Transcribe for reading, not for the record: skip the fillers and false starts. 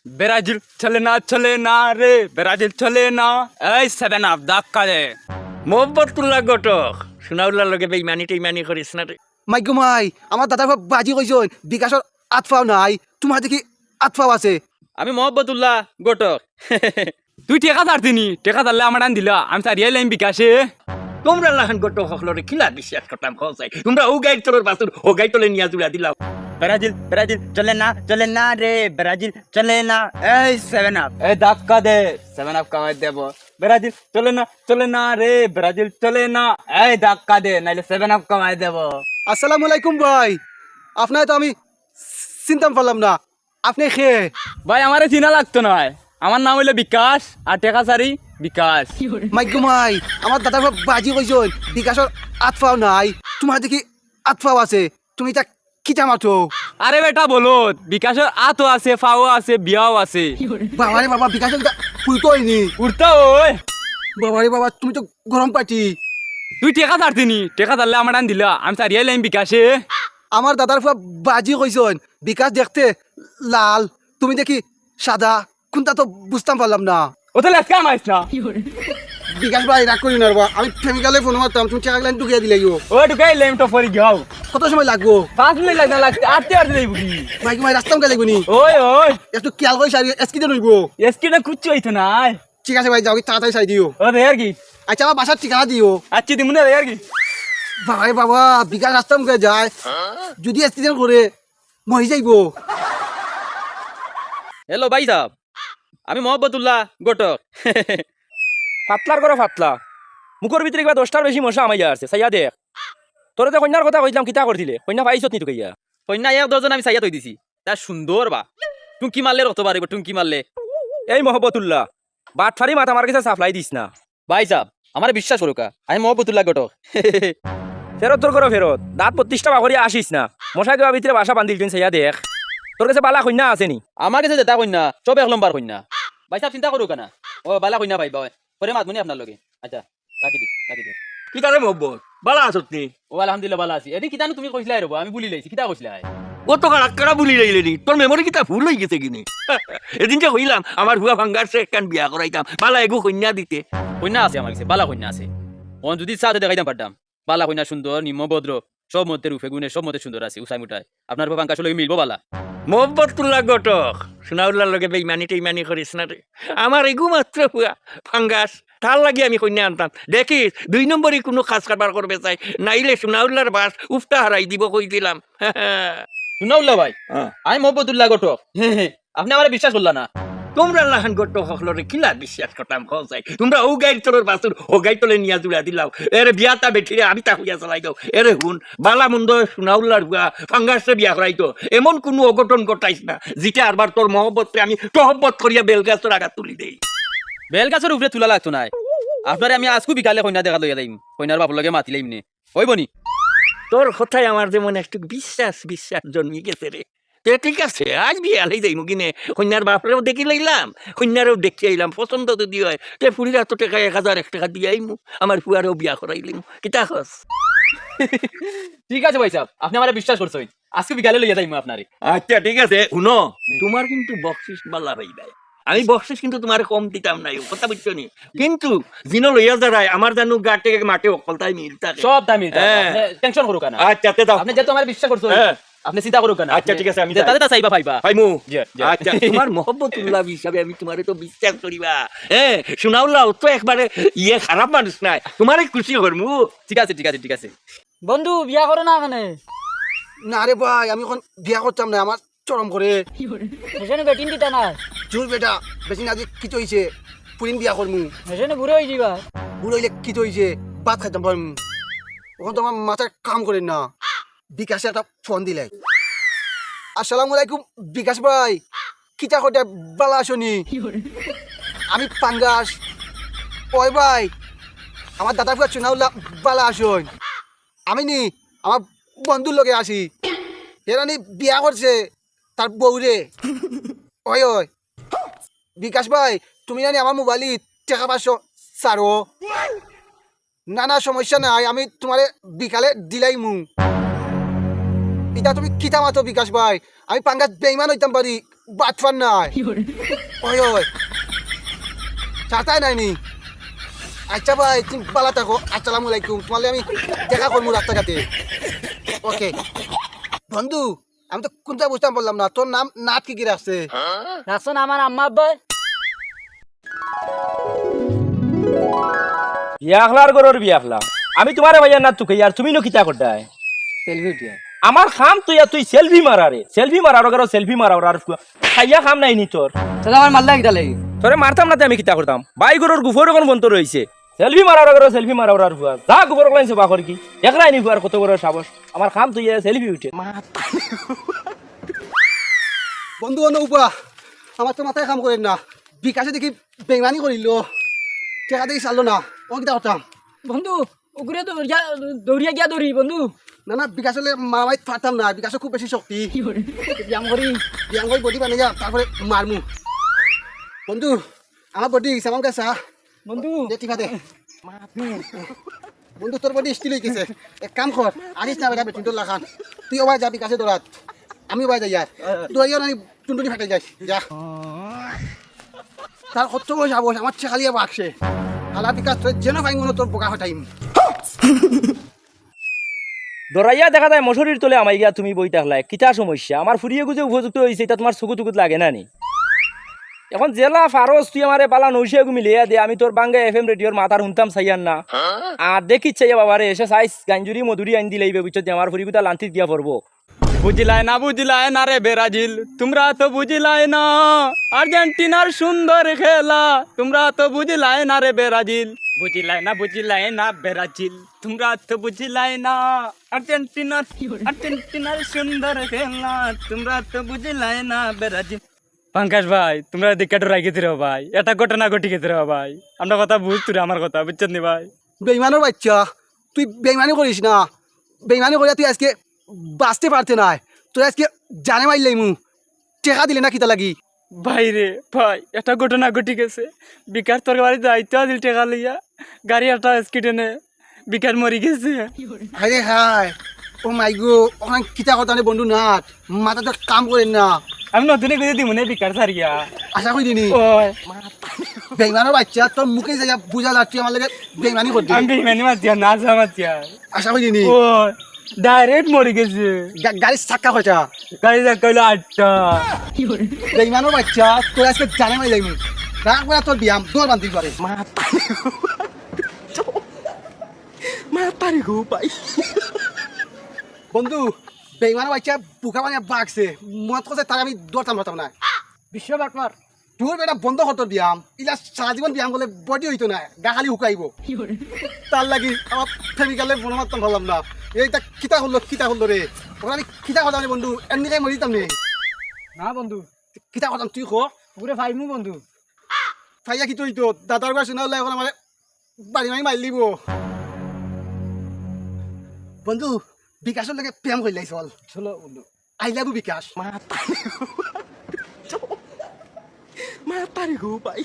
Brazil চলে না রে, ব্রাজিল চলে না। এই 7 আপ ধাক্কা দে। মোহাম্মদুল্লাহ ঘটক সোনাউল্লার লগে বেইমানি টেইমানি করিস না রে। মাইকো মাই আমার দাদা বাজি কইছন বিকাশর আতফাও নাই, তোমার দেখি আতফাও আছে। আমি মোহাম্মদুল্লাহ ঘটক। তুই টেকা ধারতিনি, টেকা ধারলে আমার আন দিলা, আমি সারিয়ে লাইম বিকাশে। তোমরা লাহান ঘটক সকলরে খিলা বিশ্বাস করতাম খসাই, তোমরা ও গাইড তোর বাসুর ও গাইড তোলে নিয়া জুড়া দিলাও। ব্রাজিল চলে না রে, ব্রাজিল চলে না। এই 7 আপ, এই ধাক্কা দে, 7 আপ কামাই দেব। ব্রাজিল চলে না রে, ব্রাজিল চলে না। এই ধাক্কা দে, নাইলে 7 আপ কামাই দেব। আসসালামু আলাইকুম ভাই, আপনার তো আমি চিনতাম পারলাম না, আপনি খেয়ে। ভাই আমারে চিনা লাগতো নয়, আমার নাম হইলো বিকাশ আর টেকা সারি বিকাশ। মাইকো মাই আমার দাদা বাজি কইছন বিকাশর আতফাও নাই, তোমার দেখি আতফাও আছে, তুমি তা কিটা মাতো। আরে বেটা বলো, বিকাশের আতো আছে, ফাও আছে, বিয়াও আছে। বাবারে বাবা বিকাশর পুইতো হয়নি। উঠতা ওই, বাবারে বাবা তুমি তো গরম পাটি। তুই টেকা ধারতিনি, টেকা ধারলে আমার আন দিলা, আমি সারিয়ে লাইম বিকাশে। আমার দাদার ফুয়া বাজি কইছন বিকাশ দেখতে লাল, তুমি দেখি সাদা, কোনটা তো বুঝতাম পারলাম না। ও তাহলে আজকে আমাইস না। বিকাশ ভাই রাগ করি না রে বা, আমি ফেমিকালে ফোন মারতাম, তুমি চেক লাইন ঢুকিয়ে দিলে গো। ও ঢুকাই লাইম তো পরে যাও। কত সময় লাগবো? 5 মিনিট লাগবে না, লাগতে আটতে যাইব কি। মাইক মাই রাস্তাম কে লাগবো নি? ওই একটু খেয়াল করে সারি এসকিতে নইব। এসকিটা কুচ্চু হইতো নাই। ঠিক আছে ভাই যাও, তাড়াতাড়ি সাই দিও। ও রে আর কি, আচ্ছা আমার বাসার ঠিকানা দিও। আচ্ছা দিমুনে রে আর কি। ভাই বাবা বিকাশ রাস্তাম কে যায়, যদি অ্যাক্সিডেন্ট করে মরি যাইবো। হ্যালো ভাই সাহেব, আমি মোহাম্মদুল্লাহ ঘটক। ফাতলার করে ফাতলা, মুখের ভিতরে কিবা 10টার বেশি মশা আমাইয়া আছে, চাইয়া দেখ। তোর যে কন্যার কথা কইলাম কিতা করছিলে, কন্যা পাইছত নি তোকে? কন্যা 1 ডজন আমি চাইয়া তৈ দিছি, তা সুন্দর বা টুঙ্কি মারলে রক্ত বাড়িব, টুঙ্কি মারলে। এই মোহাম্মদুল্লাহ বাট ফারি মাথা আমার কাছে সাপ্লাই দিস না ভাই সাহেব, আমার বিশ্বাস করুকা, আমি মোহাম্মদুল্লাহ ঘটক। ফেরত তোর করো ফেরত, দাঁত 25টা বাকরিয়া আসিস না, মশা দেওয়া ভিতরে বাসা বান্ধিল তুই চাইয়া দেখ। তোর কাছে বালা কন্যা আছে নি? আমার কাছে যেটা কন্যা সব 1 নম্বর কন্যা। ভাই সাহেব চিন্তা করুক না, ও বালা কন্যা পাইবা পরে মাতমুনি আপনার লগে। আচ্ছা রাখি দি। কি তারে মোহাম্মদ বালা আসত নি? ও আলহামদুলিল্লাহ বালা আছি। এদিন কিতানো তুমি কইছিলাই রব, আমি বুলি লাইছি, কিতা কইছিলাই? ও তো কারা বুলি রইলে নি, তোর মেমোরি কিতা ভুল হয়ে গেছে কিনি? এদিন যে কইলাম আমার হুয়া ভাঙ্গারছে একখান বিয়া করাইতাম, বালা এগু কন্যা দিতে। কন্যা আছে আমার কাছে, বালা কন্যা আছে। ও যদি চাতে দেখাইতাম পারতাম। বালা কন্যা সুন্দর, নিম্নভদ্র, সব মধ্যে রূপে গুণে সব মধ্যে সুন্দর আছে, উসাই মুটায়। আপনার ভাঙ্গার লগে মিলবো বালা। মোহাম্মদুল্লাহ ঘটক সোনাউল্লার লগে বেইমানি টেইমানি করিস না রে। আমার এগু মাত্র হুয়া ফাঙ্গাস, তার লাগি আমি কন্যা আনতাম। দেখিস 2 নম্বরই কোনো কাজ কারবার করবে চাই, নাইলে সোনাউল্লার বাস উফটা হারাই দিব কই দিলাম। শুনাউল্লাহ ভাই, আমি মোহাম্মদুল্লাহ ঘটক। আপনি আমার বিশ্বাস করলা না? তোমরা লাহান ঘটক সকলরে খিলা বিশ্বাস করতাম খসাই, তোমরা ও গাইড তোর বাসুর ও গাইড তোলে নিয়া জুড়া দিলাও। এরে বিয়াটা বেঠিরে আমি তা হইয়া চালাই দাও। এরে হুন বালা মন্দ সোনাউল্লার হুয়া ফাঙ্গাসে বিয়া করাইতো, এমন কোনো অঘটন ঘটাইস না যেটা আরবার তোর মহব্বতকে আমি তহব্বত করিয়া বেলগাছর আঘাত তুলি দেই। বেল গাছের উপরে তুলা লাগতো নাই। আপনারে আমি আজকু বিকালে কন্যা দেখা লইয়া যাইম, কন্যার বাপর লগে মাতিলাইম নে, হইবনি? তোর কথায় আমার যেমন একটু বিশ্বাস জন্মি গেছে রে। তে ঠিক আছে, আজ বিয়ে আলাই যাই কিনে, কন্যার বাপরেও দেখি লইলাম, কন্যারেও দেখি আইলাম, পছন্দ যদি হয় তে ফুরিরা তো টাকা 1000 1 টাকা দিয়ে আইমু, আমার ফুয়ারেও বিয়া করাইলিম। কিতা খস? ঠিক আছে ভাই সাহেব, আপনি আমার বিশ্বাস করছেন, আজকে বিকালে লইয়া যাইম আপনারে। আচ্ছা ঠিক আছে, শুনো তোমার কিন্তু বকশিস বালা ভাই ভাই, আমি বকশিস কিন্তু তোমার কম দিতাম নাই, কথা বুঝছো নি? কিন্তু জিনো লইয়া যারাই আমার জানু গাটে মাঠে অকলতাই মিল থাকে, সব দামি, হ্যাঁ। টেনশন করুক না। আচ্ছা তে দাও, আপনি যেহেতু আমার বিশ্বাস করছেন, হ্যাঁ। আপনি চিন্তা করুক না। আচ্ছা ঠিক আছে, আমি তাতে তা চাইবা পাইবা। ভাইমু। জি, জি। আচ্ছা তোমার মোহাম্মদুল্লাহ হিসাবে আমি তোমারে তো বিশ্বাস করিবা, হ্যাঁ। সোনাউল্লাহ তো একবারে খারাপ মানুষ নাই, তোমারে খুশি করমু। ঠিক আছে ঠিক আছে ঠিক আছে। বন্ধু বিয়া করে না কেন? না রে ভাই আমি এখন বিয়া করতাম না, আমার চরম করে। হেসেনে বেটিন দিতা না, চুল বেটা বেশি না কি হইছে, পুরিন বিয়া করমু। হেসেনে বুড়ো হয়ে যাবা। বুড়ো হইলে কি হইছে, ভাত খাইতাম পারমু। ওখান তো আমার মাথায় কাম করে না। বিকাশে একটা ফোন দিলে। আসসালামু আলাইকুম বিকাশ ভাই, কিতা কইতে বালা আসনি? আমি পাঙ্গাস। ওই ভাই আমার দাদা ফুয়া চুনাউল্লাহ বালা আসন। আমি নি আমার বন্ধুর লগে আসি, এরানি বিয়া করছে তার বউরে। ওই ওই বিকাশ ভাই তুমি জানি আমার মোবাইলে টাকা 500 ছাড়ো। না না সমস্যা নাই, আমি তোমারে বিকালে দিলাইমু। এটা তুমি কিতা মাতো বিকাশ ভাই, আমি পাঙ্গাস বেইমান হইতাম পারি, বাটফার নাই ওই ওই চাটাই নাই নি আচ্ছা ভাই তুমি বালা থাকো আসসালামু আলাইকুম তোমালে আমি দেখা করবো রাস্তাঘাটে ওকে বন্ধু আমি তো কোনটা বুঝতে পারলাম না তোর নাম নাট কি রাখছে রাখছেন আমার আম্মা আব্বাই বিয়াখলার গরর বিয়াখলা আমি তোমারে ভাইয়া না তুকে আর তুমি নো কিতা করতাই সেলফি উঠিয়া আমার খাম তুই সেলফি মারারে সেলফি মারার গরো সেলফি মারার আর খাইয়া খাম নাই নি তোর তাহলে আমার মাল্লা কিটা লাগি তোরে মারতাম না আমি কিতা করতাম বাই গরর গুফর এখন বন্ধ রইছে সেলফি মারার গরো সেলফি মারার আর ফুয়া যা গুফর লাইনছে বাকর কি একলাই নি ফুয়ার কত বড় সাহস আমার খাম তুই সেলফি উঠে বন্ধু বন্ধু উপা আমার তো মাথায় কাম করেন না বিকাশে দেখি বেমানি করিল টেকা দেখি চাললো না ও কিতা করতাম বন্ধু ওগুলো দৌড়িয়া গিয়া দৌড়ি বন্ধু না না বিকাশ হলে মারামারি পারতাম না বিকাশে খুব বেশি শক্তি ব্যায়াম করি ব্যায়াম করে বডি বানিয়ে তারপরে মারমু বন্ধু আমার বডি গেছে আমার কাছে বন্ধু দে টিকা দে বন্ধু তোর বডি স্টিল হয়ে গেছে এক কাম কর আনিস না বেটা বেটিন তোর লাখান তুই ওবাই যাবি কাছে দৌড়াত আমি ওবাই যাই আর দৌড়াইও না টুনটুনি ফাটাই যাই যা তার কত বয়স আবস আমার ছেখালিয়া বাকছে আলা বিকাশ তোর যেন ভাই মনে তোর বোকা হটাইম দরাইয়া দেখা যায় মশরির তোলে আমাই গিয়া তুমি বই থাকলাই কিতা সমস্যা আমার ফুরিয়ে গুজে উপযুক্ত হয়েছে এটা তোমার চকু টুকুত লাগে না নি এখন জেলা ফারস তুই আমারে পালা নৌশিয়া গুমি লিয়া দে আমি তোর বাঙ্গে FM রেডিওর মাথার শুনতাম চাইয়ান না আর দেখি চাইয়া বাবারে এসে সাইজ গাঞ্জুরি মধুরি আইন দিলাইবে বুঝছো আমার ফুরিগুতা লান্তিত গিয়া পড়বো বুঝলাই না রে ব্রাজিল তোমরা তো বুঝলাই না আর্জেন্টিনার সুন্দর খেলা তোমরা তো বুঝলাই না রে ব্রাজিল বুঝলাই না ব্রাজিল তোমরা তো বুঝলাই না আর্জেন্টিনার সুন্দর খেলা তোমরা তো বুঝলাই না ব্রাজিল পঙ্কজ ভাই তোমরা দিকে ডরাই গেতে রে ভাই এটা ঘটনা ঘটি গেতে রে ভাই আমরা কথা বুঝতো রে আমার কথা বুঝছেন নি ভাই বেইমানের বাচ্চা তুই বেইমানি করিস না বেইমানি করিয়া তুই আজকে বাঁচতে পারতে না তুই আজকে জানে মারলাই মু টেকা দিলে না কিতা লাগি ভাই রে ভাই একটা ঘটনা ঘটি গেছে বিকাশ তোর বাড়ি যাইতে দিল টেকা লইয়া গাড়ি একটা স্কিডেনে বিকাশ মরি গেছে হায় হায় ও মাই গো ওখানে কিতা কথা নেই বন্ধু নাট মাথা তো কাম করেন না আমি নতুন করে দিব না বিকাশ সারিয়া আশা করি দিনি ওই বেইমানের বাচ্চা তোর মুখে যাইয়া বুঝা যাচ্ছি আমার লাগে বেইমানি করতে আমি বেইমানি মাতিয়া না যা মাতিয়া আশা করি দিনি ওই ডাইরেক্ট মরি গেছে গাড়ির চাক্কা কয়টা গাড়ি দেখা হইলো 8টা বেইমানের বাচ্চা তোর আজকে জানে মারলাই মু রাগ করে তোর বিয়াম দৌড় বান্ধি করে বন্ধু বেইমানের বাচ্চা বুকা মানে বাগছে মত কথা তার আমি দৌড়তাম না বিশ্ব বাটমার তোর বেটা বন্ধ কর তোর ব্যায়াম ইলা সারা জীবন ব্যায়াম করলে বডি হইতো না গা খালি শুকাইব তার লাগি আমার ফেমিকালে মনে মারতাম ভাবলাম না এইটা কিতা হলো রে ওখানে আমি কিতা কথা বন্ধু এমনি কাই মরিতাম নে না বন্ধু কিতা কথা তুই খ ওগুলো ফাইমু বন্ধু ফাইয়া কি হইতো দাদার কাছে শোনা হলে এখন আমার বাড়ি মারি মারি লিব বন্ধু বিকাশের লাগে প্রেম করলাই চল চলো বন্ধু I love Bikash Mata. Mata nih gue, Pak.